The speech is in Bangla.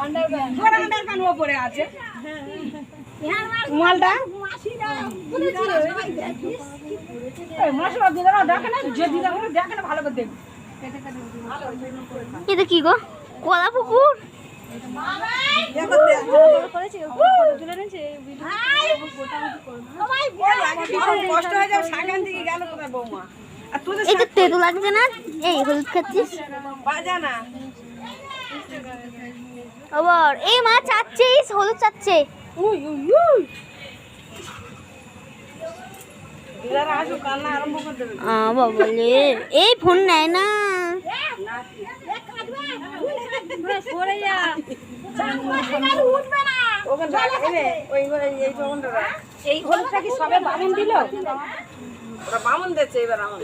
আন্ডারপ্যান্ট ওপরে আছে মালটা মশলা দিলে দেখে না যে দিদা দেখে না ভালো করে দেখবে। এটা কি গো? কলা পুকুর। কষ্ট হয়ে যাবে সাগান থেকে গেল কোথায় বৌমা। এটা তেতো লাগছে না? এই হলুদ খাচ্ছিস? বাজা না আবার এই মা চাচ্ছে, হলুদ চাচ্ছে। বাবলে এই ফোন নেয় না। এই হলুদটা কি সবে বামুন দিল? ওরা বামুন দিচ্ছে এবার আমার